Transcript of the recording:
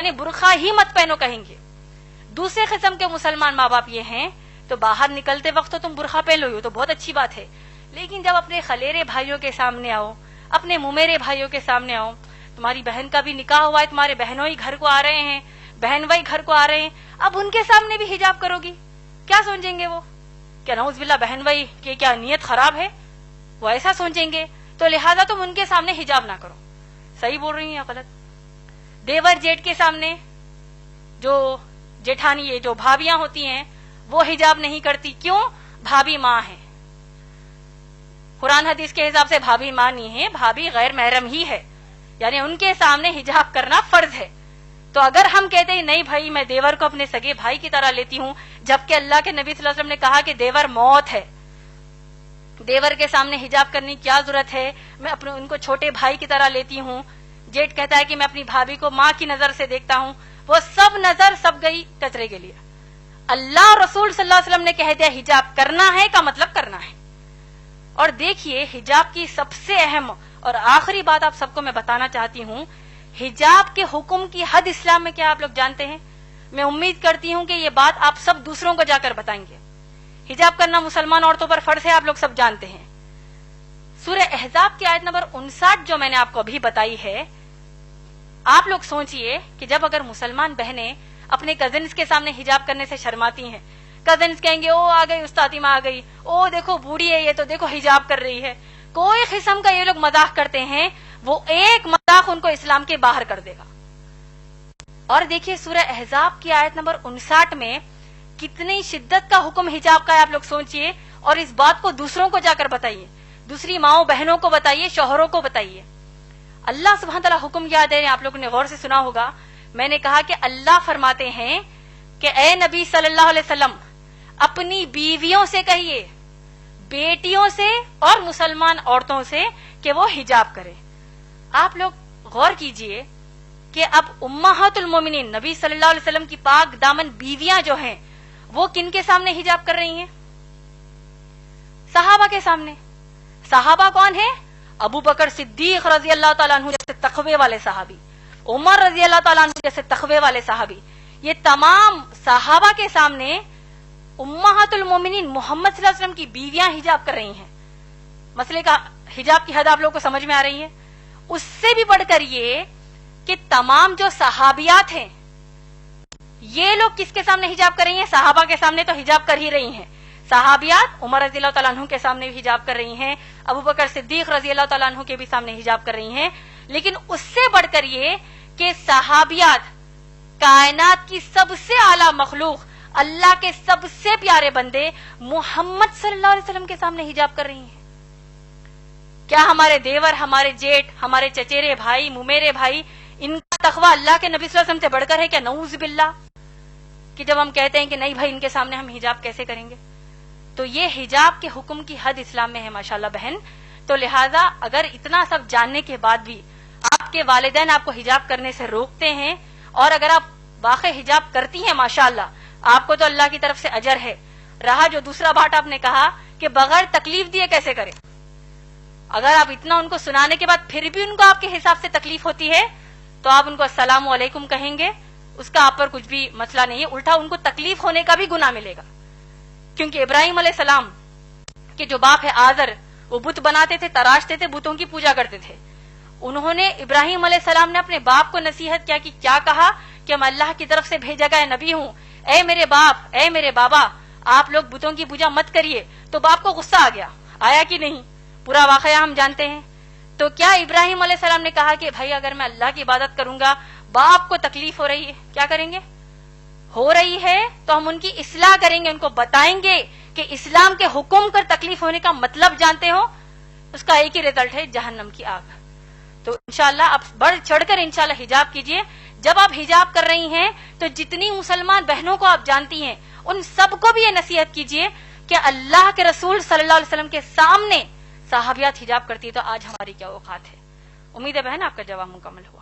یعنی برقع ہی مت پہنو کہیں گے. دوسرے قسم کے مسلمان ماں باپ یہ ہیں تو باہر نکلتے وقت تو تم برقع پہن لو تو بہت اچھی بات ہے، لیکن جب اپنے خلیرے بھائیوں کے سامنے آؤ، اپنے ممیرے بھائیوں کے سامنے آؤ، تمہاری بہن کا بھی نکاح ہوا ہے، تمہارے بہنوں ہی گھر کو آ رہے ہیں، بہن بھائی گھر کو آ رہے ہیں، اب ان کے سامنے بھی حجاب کرو گی، کیا سوچیں گے وہ؟ کیا نعوذ باللہ بہن بھائی کی کیا نیت خراب ہے؟ وہ ایسا سوچیں گے. تو لہذا تم ان کے سامنے حجاب نہ کرو. صحیح بول رہی ہیں یا غلط؟ دیور جیٹ کے سامنے جو جیٹھانی یہ جو بھابیاں ہوتی ہیں وہ حجاب نہیں کرتی، کیوں؟ بھابی ماں ہے. قرآن حدیث کے حساب سے بھابی ماں نہیں ہے، بھابی غیر محرم ہی ہے، یعنی ان کے سامنے حجاب کرنا فرض ہے. تو اگر ہم کہتے ہیں نہیں بھائی میں دیور کو اپنے سگے بھائی کی طرح لیتی ہوں، جبکہ اللہ کے نبی صلی اللہ علیہ وسلم نے کہا کہ دیور موت ہے، دیور کے سامنے حجاب کرنے کی کیا ضرورت ہے، میں اپنے ان کو چھوٹے بھائی کی طرح لیتی ہوں. جیٹ کہتا ہے کہ میں اپنی بھابھی کو ماں کی نظر سے دیکھتا ہوں، وہ سب نظر سب گئی کچرے کے لیے. اللہ اور رسول صلی اللہ علیہ وسلم نے کہہ دیا حجاب کرنا ہے کا مطلب کرنا ہے. اور دیکھیے حجاب کی سب سے اہم اور آخری بات آپ سب کو میں بتانا چاہتی ہوں، حجاب کے حکم کی حد اسلام میں کیا آپ لوگ جانتے ہیں؟ میں امید کرتی ہوں کہ یہ بات آپ سب دوسروں کو جا کر بتائیں گے. حجاب کرنا مسلمان عورتوں پر فرض ہے، آپ لوگ سب جانتے ہیں. سورہ احزاب کی آیت نمبر 59 جو میں نے آپ کو ابھی بتائی ہے، آپ لوگ سوچئے کہ جب اگر مسلمان بہنیں اپنے کزنز کے سامنے حجاب کرنے سے شرماتی ہیں، کزنز کہیں گے او آ گئی استادی ماں آ گئی، او دیکھو بوڑھی ہے یہ تو دیکھو حجاب کر رہی ہے، کوئی قسم کا یہ لوگ مذاق کرتے ہیں، وہ ایک مذاق ان کو اسلام کے باہر کر دے گا. اور دیکھیے سورہ احزاب کی آیت نمبر 59 میں کتنی شدت کا حکم حجاب کا ہے، آپ لوگ سوچئے اور اس بات کو دوسروں کو جا کر بتائیے، دوسری ماؤں بہنوں کو بتائیے، شوہروں کو بتائیے. اللہ سبحانہ تعالیٰ حکم یاد ہے، آپ لوگوں نے غور سے سنا ہوگا، میں نے کہا کہ اللہ فرماتے ہیں کہ اے نبی صلی اللہ علیہ وسلم اپنی بیویوں سے کہیے، بیٹیوں سے اور مسلمان عورتوں سے کہ وہ حجاب کرے. آپ لوگ غور کیجئے کہ اب امہات المومنین نبی صلی اللہ علیہ وسلم کی پاک دامن بیویاں جو ہیں وہ کن کے سامنے حجاب کر رہی ہیں؟ صحابہ کے سامنے. صحابہ کون ہیں؟ ابو بکر صدیق رضی اللہ تعالیٰ عنہ جیسے تقوی والے صحابی، عمر رضی اللہ تعالیٰ عنہ جیسے تقوی والے صحابی، یہ تمام صحابہ کے سامنے امہات المومنین محمد صلی اللہ علیہ وسلم کی بیویاں حجاب کر رہی ہیں. مسئلے کا حجاب کی حد آپ لوگوں کو سمجھ میں آ رہی ہے؟ اس سے بھی بڑھ کر یہ کہ تمام جو صحابیات ہیں یہ لوگ کس کے سامنے حجاب کر رہی ہیں؟ صحابہ کے سامنے تو حجاب کر ہی رہی ہیں. صحابیات عمر رضی اللہ تعالیٰ عنہ کے سامنے بھی حجاب کر رہی ہیں، ابو بکر صدیق رضی اللہ تعالیٰ عنہ کے بھی سامنے حجاب کر رہی ہیں. لیکن اس سے بڑھ کر یہ کہ صحابیات کائنات کی سب سے اعلیٰ مخلوق، اللہ کے سب سے پیارے بندے محمد صلی اللہ علیہ وسلم کے سامنے حجاب کر رہی ہیں. کیا ہمارے دیور، ہمارے جیٹ، ہمارے چچیرے بھائی، ممیرے بھائی، ان کا تقویٰ اللہ کے نبی صلی اللہ علیہ وسلم سے بڑھ کر ہے کیا؟ نعوذ باللہ. کہ جب ہم کہتے ہیں کہ نہیں بھائی ان کے سامنے ہم حجاب کیسے کریں گے. تو یہ حجاب کے حکم کی حد اسلام میں ہے ماشاءاللہ بہن. تو لہٰذا اگر اتنا سب جاننے کے بعد بھی آپ کے والدین آپ کو حجاب کرنے سے روکتے ہیں، اور اگر آپ واقع حجاب کرتی ہیں ماشاءاللہ آپ کو تو اللہ کی طرف سے اجر ہے. رہا جو دوسرا بات آپ نے کہا کہ بغیر تکلیف دیے کیسے کریں، اگر آپ اتنا ان کو سنانے کے بعد پھر بھی ان کو آپ کے حساب سے تکلیف ہوتی ہے تو آپ ان کو السلام علیکم کہیں گے، اس کا آپ پر کچھ بھی مسئلہ نہیں ہے، الٹا ان کو تکلیف ہونے کا بھی گناہ ملے گا. کیونکہ ابراہیم علیہ السلام کے جو باپ ہے آزر، وہ بت بناتے تھے، تراشتے تھے، بتوں کی پوجا کرتے تھے. انہوں نے ابراہیم علیہ السلام نے اپنے باپ کو نصیحت کیا کہ کیا کہا کہ میں اللہ کی طرف سے بھیجا گیا نبی ہوں، اے میرے باپ، اے میرے بابا، آپ لوگ بتوں کی پوجا مت کریے. تو باپ کو غصہ آ گیا، آیا کہ نہیں؟ پورا واقعہ ہم جانتے ہیں. تو کیا ابراہیم علیہ السلام نے کہا کہ بھائی اگر میں اللہ کی عبادت کروں گا باپ کو تکلیف ہو رہی ہے، کیا کریں گے؟ ہو رہی ہے تو ہم ان کی اصلاح کریں گے، ان کو بتائیں گے کہ اسلام کے حکم کر تکلیف ہونے کا مطلب جانتے ہو، اس کا ایک ہی رزلٹ ہے جہنم کی آگ. تو انشاءاللہ آپ بڑھ چڑھ کر انشاءاللہ حجاب کیجئے. جب آپ حجاب کر رہی ہیں تو جتنی مسلمان بہنوں کو آپ جانتی ہیں ان سب کو بھی یہ نصیحت کیجئے کہ اللہ کے رسول صلی اللہ علیہ وسلم کے سامنے صحابیات حجاب کرتی ہے تو آج ہماری کیا اوقات ہے. امید ہے بہن آپ کا جواب مکمل ہوا.